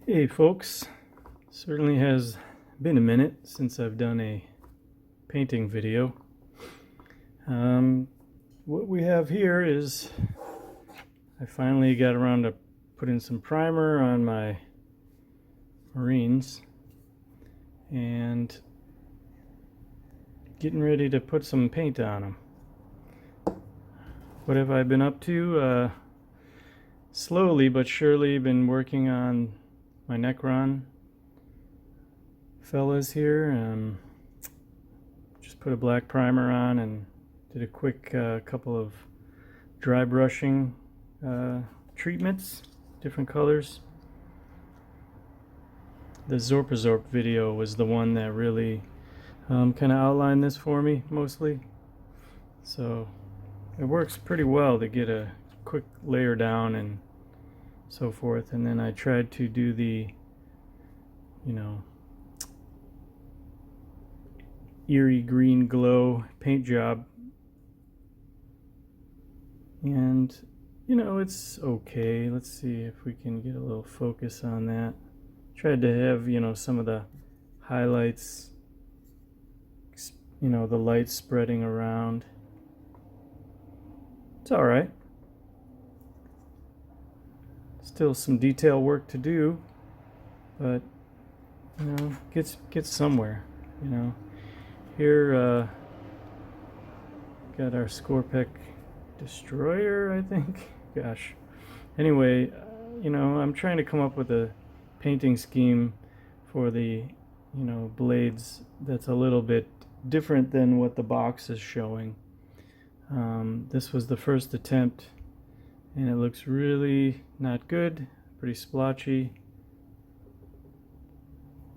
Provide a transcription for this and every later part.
Hey folks, certainly has been a minute since I've done a painting video. What we have here is I finally got around to putting some primer on my Marines and getting ready to put some paint on them. What have I been up to? Slowly but surely been working on my Necron fellas here. Just put a black primer on and did a quick couple of dry brushing treatments, different colors. The Zorpazorp video was the one that really kind of outlined this for me mostly. So it works pretty well to get a quick layer down and so forth. And then I tried to do the, eerie green glow paint job. And, it's okay. Let's see if we can get a little focus on that. Tried to have, some of the highlights, the light spreading around. It's all right. Still some detail work to do, but gets somewhere. Here got our Scorpec destroyer, I think. Gosh. Anyway, I'm trying to come up with a painting scheme for the blades that's a little bit different than what the box is showing. This was the first attempt, and it looks really not good, pretty splotchy.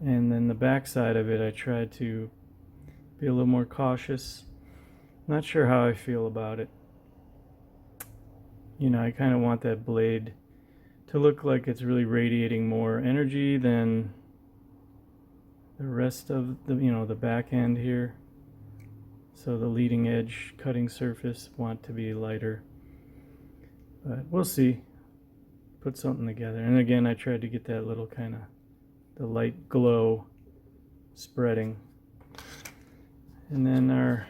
And then the back side of it, I tried to be a little more cautious. Not sure how I feel about it. I kind of want that blade to look like it's really radiating more energy than the rest of the, the back end here. So the leading edge cutting surface want to be lighter. But we'll see. Put something together. And again, I tried to get that little kind of the light glow spreading. And then our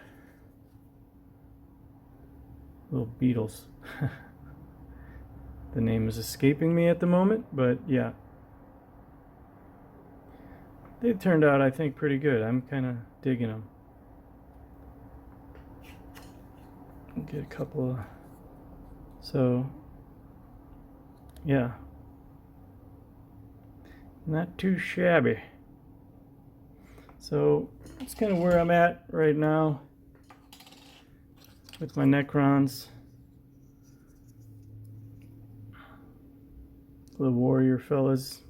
little beetles. The name is escaping me at the moment, but yeah. They turned out, I think, pretty good. I'm kind of digging them. Get a couple of... So, yeah. Not too shabby. So, that's kind of where I'm at right now with my Necrons. The warrior fellas.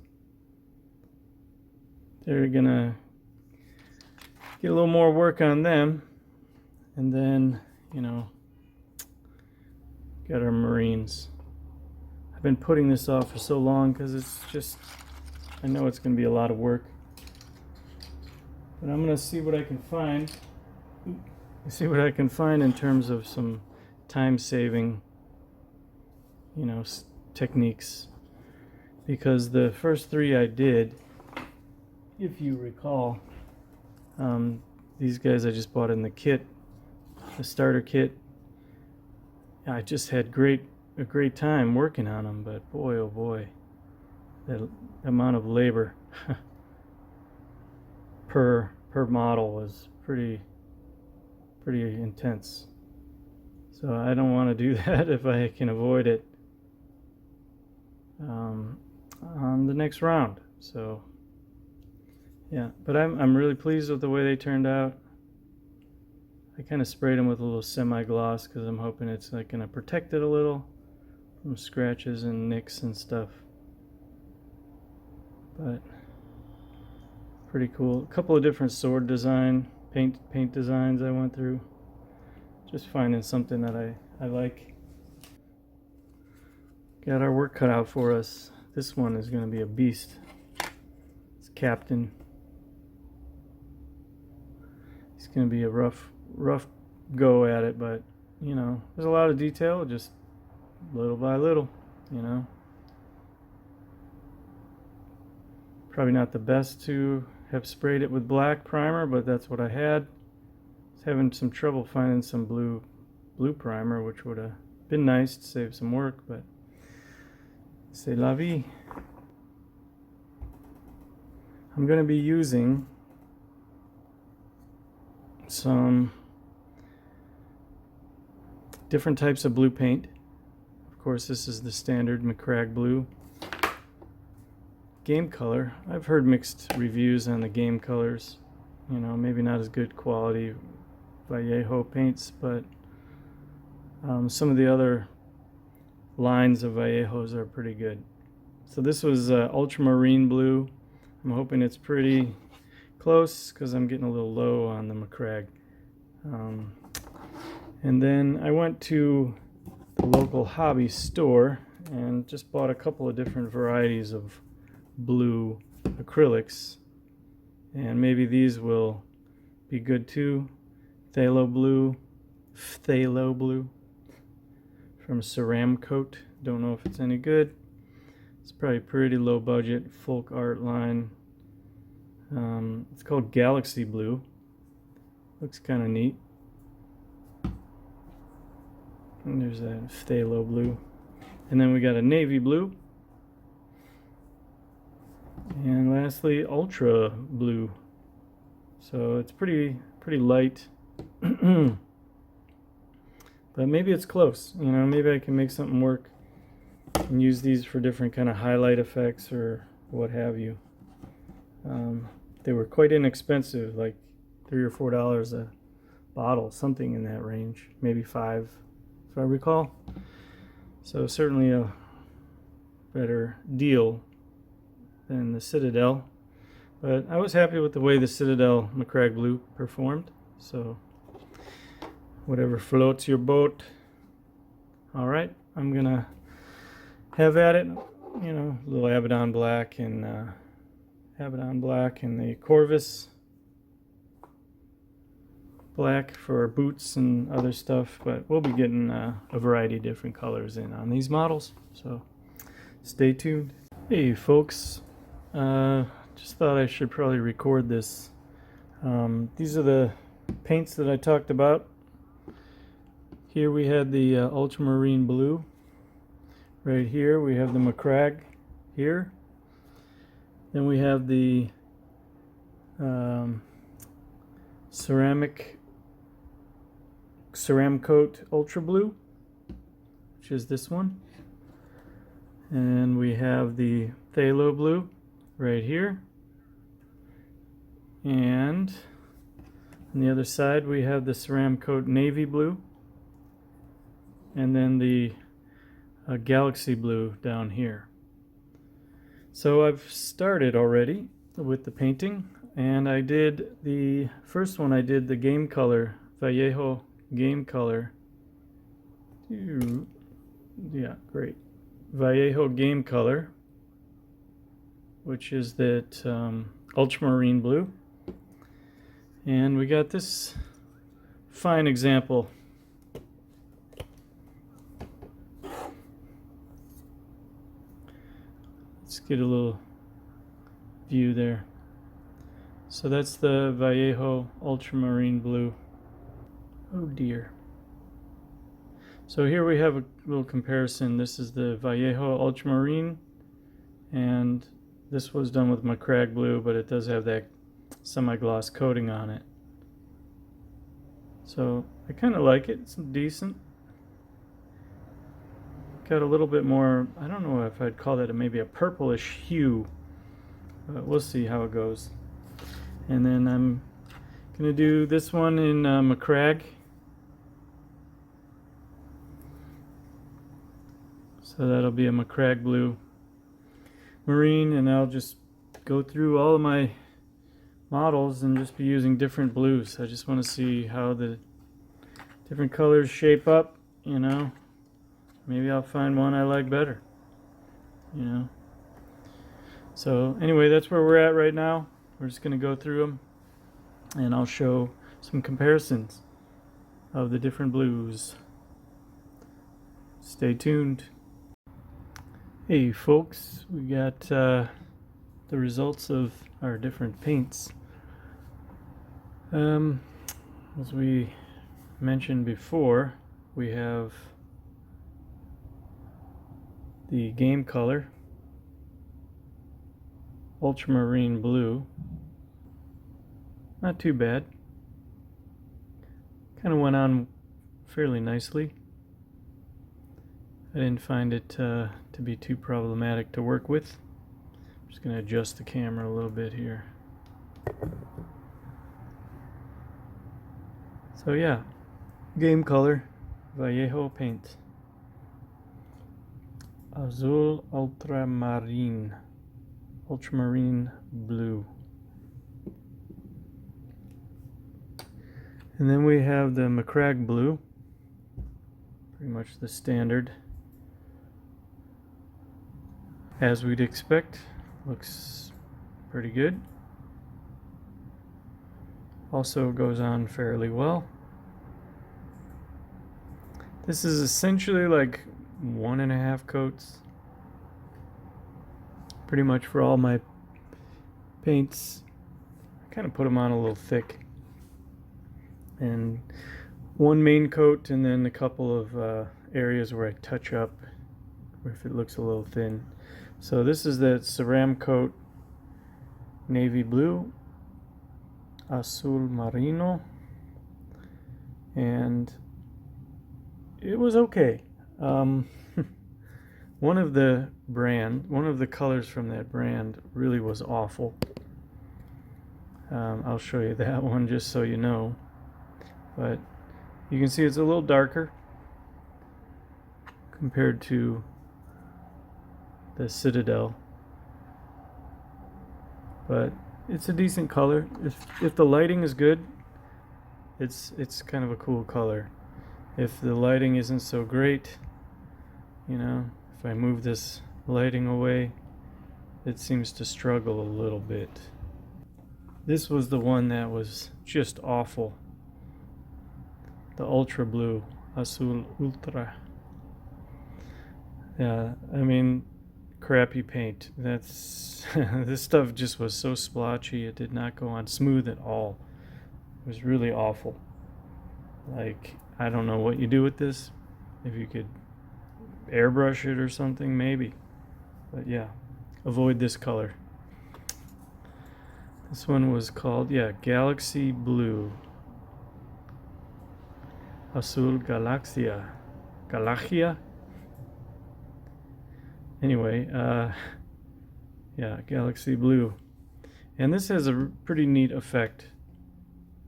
They're gonna get a little more work on them. And then, got our Marines. I've been putting this off for so long because it's just, I know it's going to be a lot of work. But I'm going to see what I can find. See what I can find in terms of some time-saving, techniques. Because the first three I did, if you recall, these guys I just bought in the kit, the starter kit. I just had a great time working on them, but boy, oh boy, that amount of labor per model was pretty intense. So I don't want to do that if I can avoid it on the next round. So yeah, but I'm really pleased with the way they turned out. I kind of sprayed them with a little semi-gloss because I'm hoping it's like going to protect it a little from scratches and nicks and stuff. But pretty cool. A couple of different sword paint designs I went through. Just finding something that I like. Got our work cut out for us. This one is going to be a beast. It's Captain. He's going to be a rough go at it, but there's a lot of detail, just little by little. Probably not the best to have sprayed it with black primer, but that's what I had. I was having some trouble finding some blue primer, which would have been nice to save some work, but c'est la vie. I'm going to be using some different types of blue paint. Of course, this is the standard McCrag blue. Game color. I've heard mixed reviews on the game colors. You know, maybe not as good quality Vallejo paints, but some of the other lines of Vallejos are pretty good. So this was Ultramarine blue. I'm hoping it's pretty close because I'm getting a little low on the McCrag. And then I went to the local hobby store and just bought a couple of different varieties of blue acrylics, and maybe these will be good too. Phthalo blue from Saran Coat. Don't know if it's any good. It's probably pretty low budget folk art line. It's called Galaxy Blue. Looks kind of neat. And there's that phthalo blue. And then we got a navy blue. And lastly, ultra blue. So it's pretty light. But maybe it's close. You know, maybe I can make something work and use these for different kind of highlight effects or what have you. They were quite inexpensive, like $3 or $4 a bottle, something in that range, maybe $5 if I recall. So certainly a better deal than the Citadel, but I was happy with the way the Citadel McCrag blue performed. So whatever floats your boat. All right, I'm gonna have at it. You know, a little Abaddon black and the Corvus black for boots and other stuff, but we'll be getting a variety of different colors in on these models, so stay tuned. Hey folks, just thought I should probably record this. These are the paints that I talked about. Here we had the Ultramarine blue. Right here we have the McCrag here. Then we have the Saran Coat Ultra Blue, which is this one. And we have the Phthalo blue right here. And on the other side we have the Saran Coat Navy blue. And then the Galaxy blue down here. So I've started already with the painting, and I did the first one. I did the game color, Vallejo game color. Yeah, great. Vallejo game color, which is that ultramarine blue. And we got this fine example. Let's get a little view there. So that's the Vallejo Ultramarine blue. Oh dear. So here we have a little comparison. This is the Vallejo Ultramarine, and this was done with McCrag blue, but it does have that semi-gloss coating on it. So I kind of like it. It's decent. Got a little bit more, I don't know if I'd call that maybe a purplish hue, but we'll see how it goes. And then I'm gonna do this one in McCrag. So that'll be a McCrag blue marine, and I'll just go through all of my models and just be using different blues. I just want to see how the different colors shape up, you know. Maybe I'll find one I like better, you know. So anyway, that's where we're at right now. We're just going to go through them, and I'll show some comparisons of the different blues. Stay tuned. Hey folks, we got the results of our different paints. As we mentioned before, we have the game color, Ultramarine blue. Not too bad. Kind of went on fairly nicely. I didn't find it to be too problematic to work with. I'm just going to adjust the camera a little bit here. So yeah, game color, Vallejo paint. Azul Ultramarine, Ultramarine blue. And then we have the McCrag blue, pretty much the standard. As we'd expect, looks pretty good. Also goes on fairly well. This is essentially like 1.5 coats. Pretty much for all my paints. I kind of put them on a little thick. And one main coat and then a couple of areas where I touch up if it looks a little thin. So this is the Saran coat, navy blue, azul marino, and it was okay. One of the colors from that brand really was awful. I'll show you that one just so you know. But you can see it's a little darker compared to the Citadel. But it's a decent color. If the lighting is good, it's kind of a cool color. If the lighting isn't so great, you know, if I move this lighting away, it seems to struggle a little bit. This was the one that was just awful. The Ultra Blue, Azul Ultra. Yeah, I mean, crappy paint. That's this stuff just was so splotchy. It did not go on smooth at all. It was really awful. Like, I don't know what you do with this. If you could airbrush it or something, maybe. But yeah, avoid this color. This one was called, yeah, Galaxy Blue. Azul Galaxia. Galaxia? Anyway, yeah, Galaxy Blue. And this has a pretty neat effect.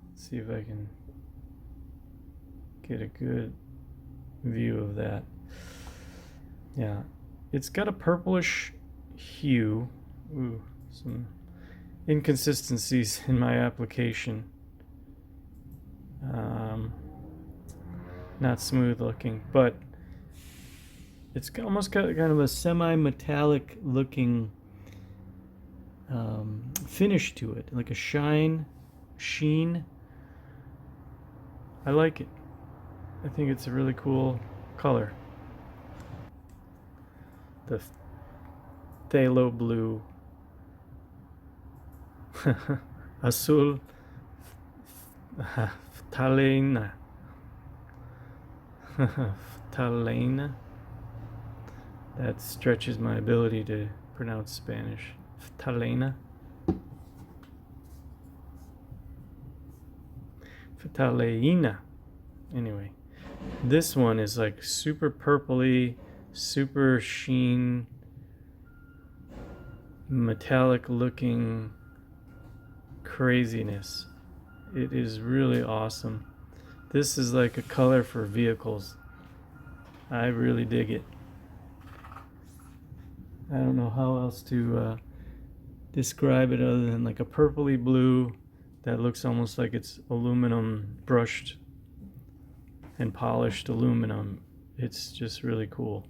Let's see if I can get a good view of that. Yeah, it's got a purplish hue. Ooh, some inconsistencies in my application. Not smooth looking, but it's almost got kind of a semi-metallic looking finish to it, like a sheen. I like it. I think it's a really cool color. The phthalo blue. Azul Phthalaina. Phthalaina. That stretches my ability to pronounce Spanish. Phthalaina. Phthalaina. Anyway, this one is like super purpley, super sheen, metallic looking craziness. It is really awesome. This is like a color for vehicles. I really dig it. I don't know how else to describe it other than like a purpley blue that looks almost like it's aluminum, brushed and polished aluminum. It's just really cool.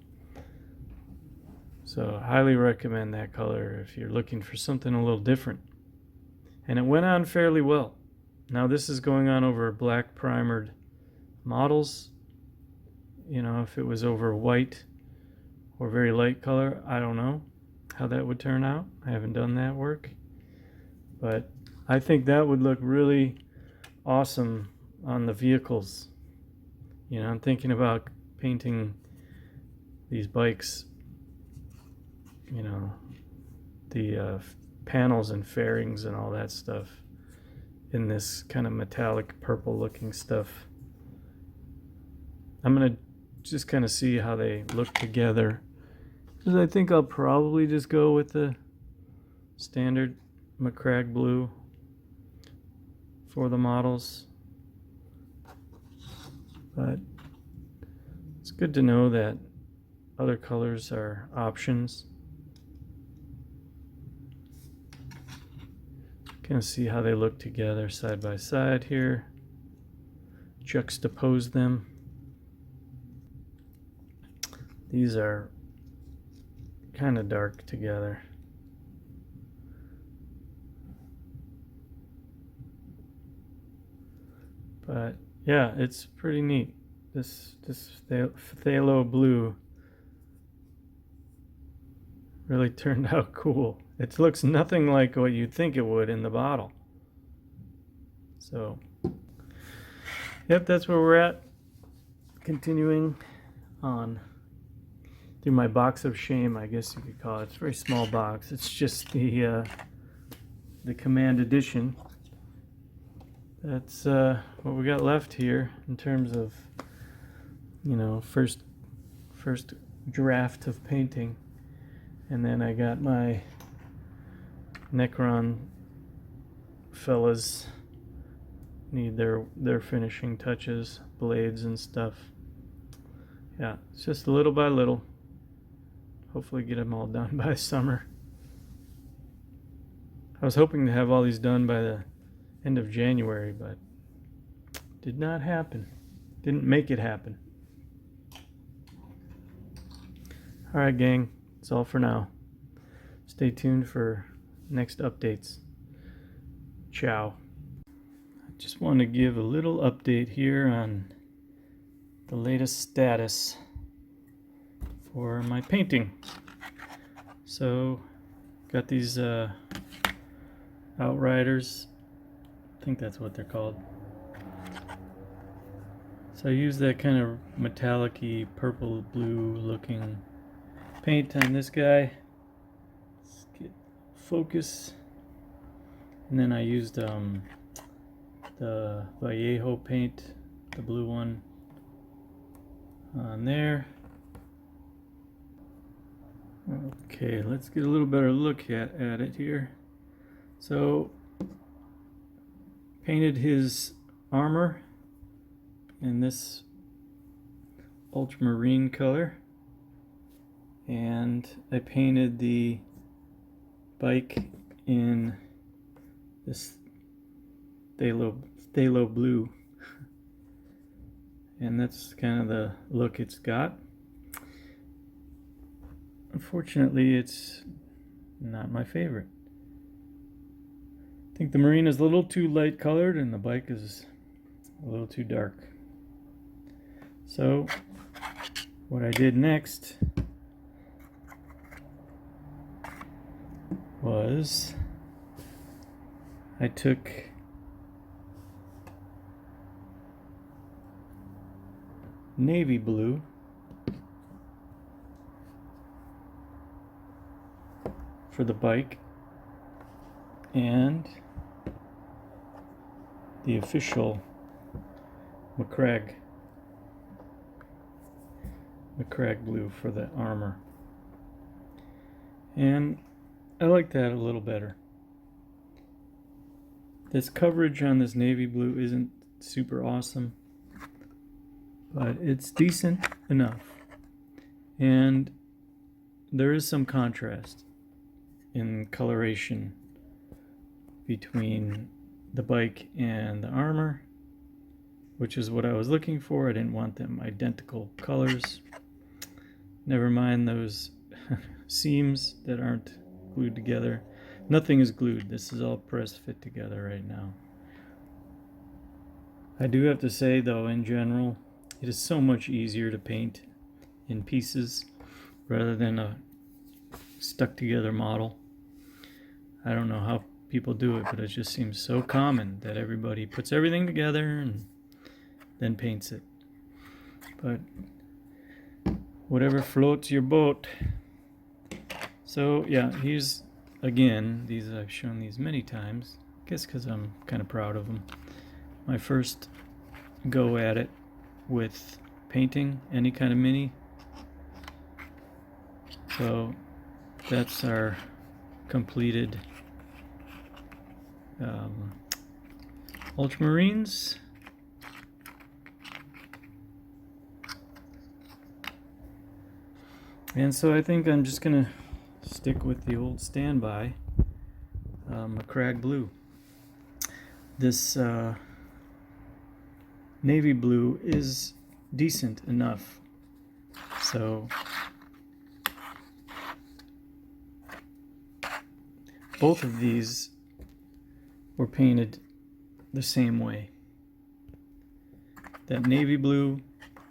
So highly recommend that color if you're looking for something a little different. And it went on fairly well. Now this is going on over black primered models. You know, if it was over white or very light color, I don't know how that would turn out. I haven't done that work, but I think that would look really awesome on the vehicles. You know, I'm thinking about painting these bikes, you know, the panels and fairings and all that stuff in this kind of metallic purple looking stuff. I'm gonna just kind of see how they look together, because I think I'll probably just go with the standard McCrag blue for the models, but it's good to know that other colors are options. Kind of see how they look together side by side here. Juxtapose them. These are kind of dark together. But yeah, it's pretty neat. This phthalo blue really turned out cool. It looks nothing like what you'd think it would in the bottle. So, yep, that's where we're at. Continuing on through my box of shame, I guess you could call it. It's a very small box. It's just the Command Edition. That's what we got left here in terms of, you know, first draft of painting. And then I got my Necron fellas, need their finishing touches, blades and stuff. Yeah, it's just little by little. Hopefully get them all done by summer. I was hoping to have all these done by the end of January, but did not happen. Didn't make it happen. All right, gang. That's all for now. Stay tuned for next updates. Ciao. I just want to give a little update here on the latest status for my painting. So, got these Outriders. I think that's what they're called. So I use that kind of metallic-y purple blue looking paint on this guy. Let's get focus. And then I used the Vallejo paint, the blue one, on there. Okay, let's get a little better look at it here. So, painted his armor in this ultramarine color, and I painted the bike in this phthalo blue, and that's kind of the look it's got. Unfortunately, it's not my favorite. I think the Marine is a little too light colored and the bike is a little too dark. So what I did next was I took navy blue for the bike and the official McCrag blue for the armor, and I like that a little better. This coverage on this navy blue isn't super awesome, but it's decent enough, and there is some contrast in coloration between the bike and the armor, which is what I was looking for. I didn't want them identical colors. Never mind those seams that aren't glued together. Nothing is glued. This is all press fit together right now. I do have to say though, in general, it is so much easier to paint in pieces rather than a stuck together model. I don't know how people do it, but it just seems so common that everybody puts everything together and then paints it. But whatever floats your boat. So yeah, here's again, these I've shown these many times. I guess because I'm kind of proud of them. My first go at it with painting any kind of mini. So that's our completed Ultramarines. And so I think I'm just gonna stick with the old standby, McCrag blue. This navy blue is decent enough, so both of these were painted the same way. That navy blue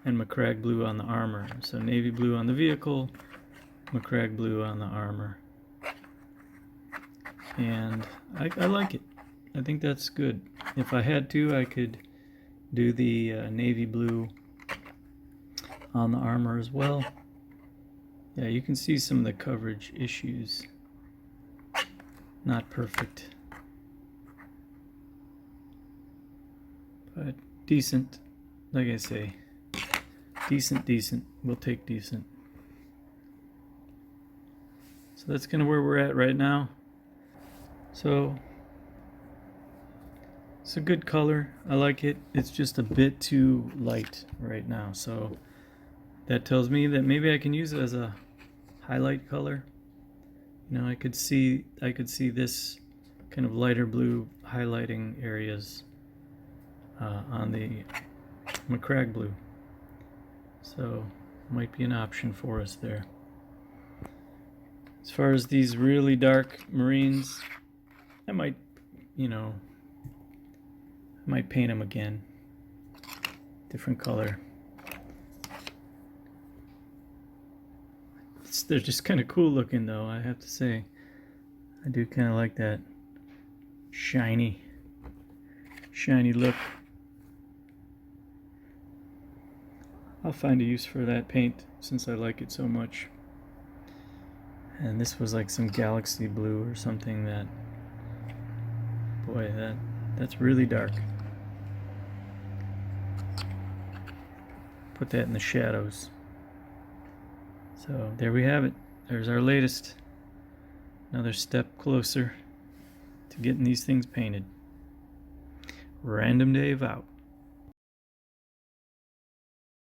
and McCrag blue on the armor. So navy blue on the vehicle, McCrag blue on the armor. And I like it. I think that's good. If I had to, I could do the navy blue on the armor as well. Yeah, you can see some of the coverage issues. Not perfect, but decent. Like I say, decent. We'll take decent. So that's kind of where we're at right now. So it's a good color. I like it. It's just a bit too light right now. So that tells me that maybe I can use it as a highlight color. You know, I could see this kind of lighter blue highlighting areas on the McCrag blue. So might be an option for us there. As far as these really dark Marines, I might, I might paint them again. Different color. They're just kind of cool looking though, I have to say. I do kind of like that shiny look. I'll find a use for that paint since I like it so much. And this was like some galaxy blue or something that, boy, that's really dark. Put that in the shadows. So there we have it. There's our latest. Another step closer to getting these things painted. Random Dave out.